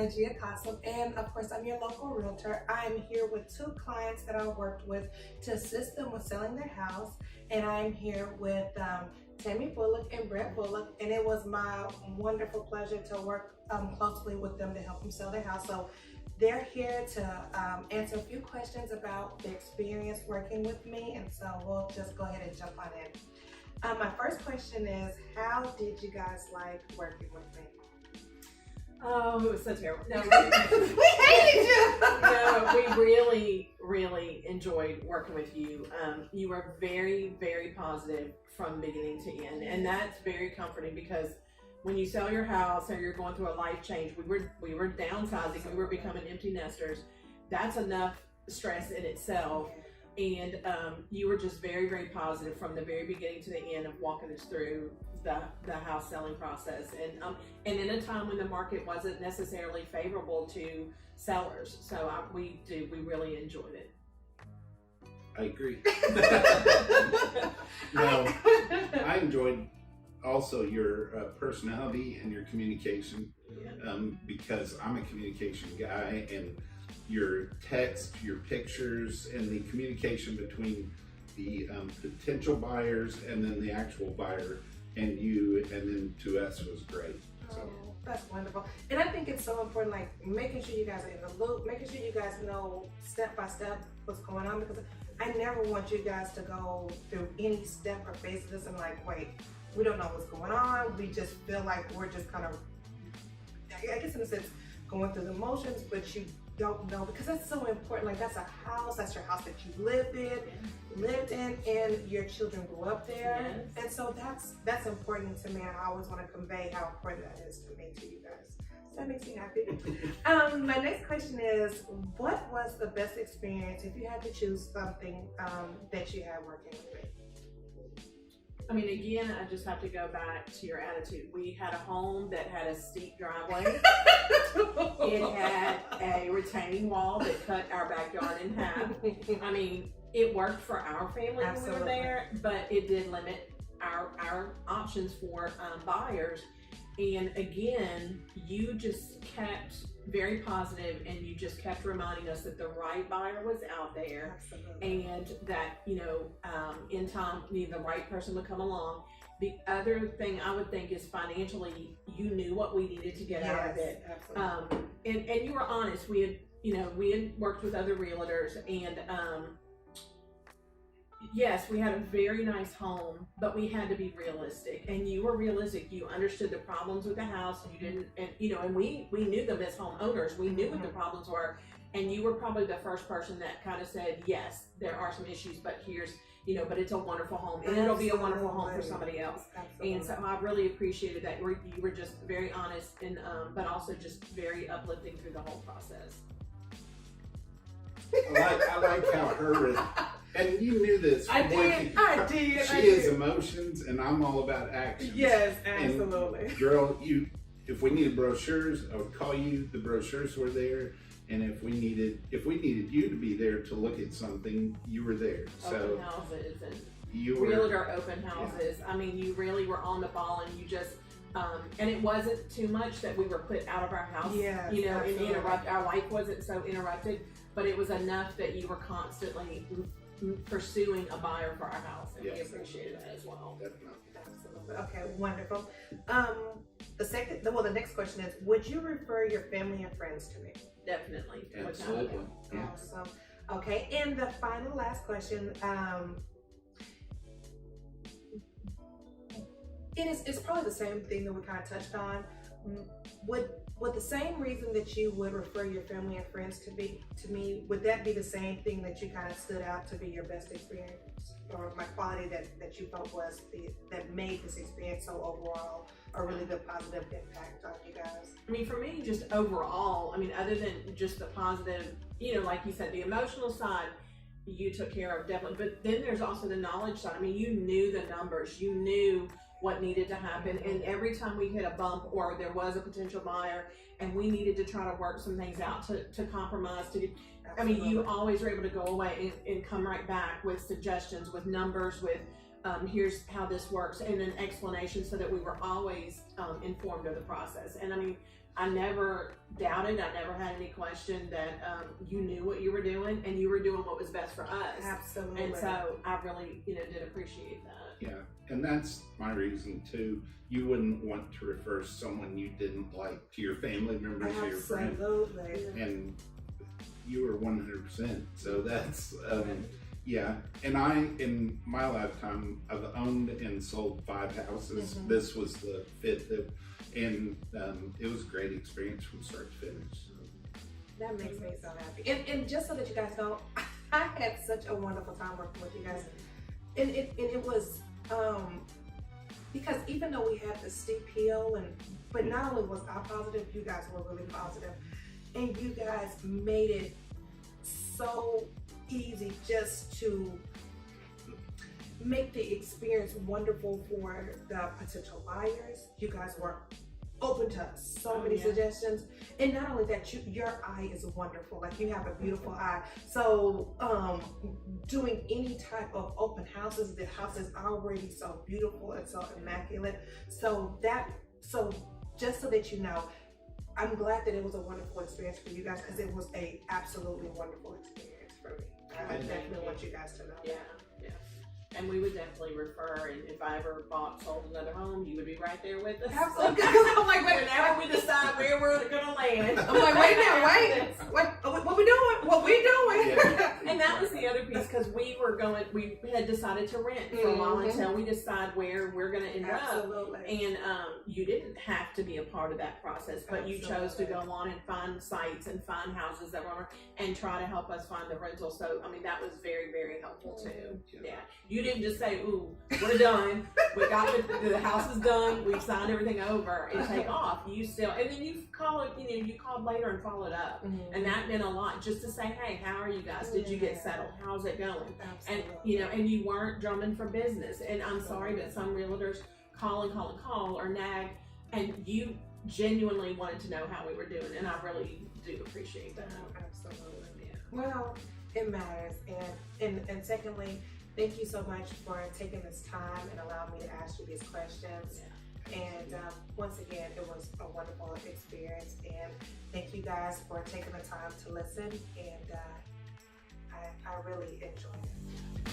and of course, I'm your local realtor. I'm here with two clients that I worked with to assist them with selling their house, and I'm here with Tammy Bullock and Brett Bullock, and it was my wonderful pleasure to work closely with them to help them sell their house. So they're here to answer a few questions about the experience working with me, and so we'll just go ahead and jump on in. My first question is, how did you guys like working with me? Oh, it was so terrible. No, We hated you. no, we really enjoyed working with you. You were very, very positive from beginning to end, and that's very comforting because when you sell your house or you're going through a life change, we were downsizing, we were becoming empty nesters. That's enough stress in itself. And you were just very, very positive from the very beginning to the end of walking us through the house selling process, and in a time when the market wasn't necessarily favorable to sellers. So we really enjoyed it. I agree. No, I enjoyed also your personality and your communication, because I'm a communication guy, and your text, your pictures, and the communication between the potential buyers and then the actual buyer and you and then to us was great. So. Oh, that's wonderful. And I think it's so important, like making sure you guys are in the loop, making sure you guys know step by step what's going on, because I never want you guys to go through any step or phase of this and like, wait, we don't know what's going on. We just feel like we're just kind of, I guess in a sense, going through the motions, but you don't know, because that's so important. Like, that's a house, that's your house that you lived in, and your children grew up there. Yes. And so that's important to me. I always want to convey how important that is to me, to you guys. So that makes me happy. My next question is, what was the best experience, if you had to choose something that you had working with me? I mean, again, I just have to go back to your attitude. We had a home that had a steep driveway. It had a retaining wall that cut our backyard in half. I mean, it worked for our family when we were there, but it did limit our options for buyers. And again, you just kept very positive, and you just kept reminding us that the right buyer was out there. Absolutely. And that, in time, the right person would come along. The other thing I would think is financially, you knew what we needed to get out of it. Absolutely. And you were honest. We had worked with other realtors, and yes, we had a very nice home, but we had to be realistic, and you were realistic. You understood the problems with the house, and you didn't, and we knew them as homeowners. We knew what the problems were, and you were probably the first person that kind of said, yes, there are some issues, but here's, but it's a wonderful home, and it'll be a wonderful home for somebody else. Absolutely. And so I really appreciated that you were just very honest, and but also just very uplifting through the whole process. I like how her, and you knew this. I did. She is emotions, and I'm all about action. Yes, absolutely. And girl, if we needed brochures, I would call you. The brochures were there, and if we needed you to be there to look at something, you were there. Open houses and you were realtor open houses. Yeah. I mean, you really were on the ball, and you just. And it wasn't too much that we were put out of our house. Yeah, and our life wasn't so interrupted, but it was enough that you were constantly pursuing a buyer for our house, and we appreciated that as well. Definitely. Absolutely. Okay, wonderful. The next question is, would you refer your family and friends to me? Definitely. Absolutely. Yeah. Awesome. Okay, and the last question, and it's probably the same thing that we kind of touched on. Would the same reason that you would refer your family and friends to me, would that be the same thing that you kind of stood out to be your best experience, or my quality that you felt was that made this experience so overall a really good positive impact on you guys? I mean, for me, just overall, I mean, other than just the positive, like you said, the emotional side, you took care of definitely, but then there's also the knowledge side. I mean, you knew the numbers, you knew what needed to happen, and every time we hit a bump or there was a potential buyer and we needed to try to work some things out to compromise, I mean, you always were able to go away and come right back with suggestions, with numbers, with here's how this works, and an explanation, so that we were always informed of the process. And I mean, I never doubted, I never had any question that you knew what you were doing and you were doing what was best for us. Absolutely. And so I really, did appreciate that. Yeah, and that's my reason too. You wouldn't want to refer someone you didn't like to your family members or your friends. Absolutely. And you were 100%. So that's, yeah. And in my lifetime, I've owned and sold 5 houses. Mm-hmm. This was the 5th. And it was a great experience from start to finish. That makes me so happy. And just so that you guys know, I had such a wonderful time working with you guys. And it was, because even though we had the steep hill, but not only was I positive, you guys were really positive. And you guys made it so easy just to make the experience wonderful for the potential buyers. You guys were open to so many suggestions, and not only that, your eye is wonderful. Like, you have a beautiful eye. So doing any type of open houses, the house is already so beautiful and so immaculate. So just so that you know, I'm glad that it was a wonderful experience for you guys, because it was a absolutely wonderful experience for me. I definitely want you guys to know that. Yeah. And we would definitely refer, and if I ever sold another home, you would be right there with us. Absolutely. I'm like, whenever we decide where we're gonna land. I'm like, wait, what we doing? What we doing? Yeah. And that was the other piece, because we had decided to rent for a while until we decide where we're gonna end Absolutely. up. And you didn't have to be a part of that process, but you chose to go on and find sites and find houses that were, and try to help us find the rental. So I mean, that was very, very helpful too. Yeah. You didn't just say, "Ooh, we're done. We got the house is done. We've signed everything over," and take off. You still, and then you called later and followed up, and that meant a lot. Just to say, "Hey, how are you guys? Did you get settled? How's it going?" Absolutely. And you weren't drumming for business. And I'm sorry, but some realtors call or nag, and you genuinely wanted to know how we were doing, and I really do appreciate that. Absolutely. Yeah. Well, it matters, and secondly, thank you so much for taking this time and allowing me to ask you these questions. Yeah. And once again, it was a wonderful experience, and thank you guys for taking the time to listen, and I really enjoyed it.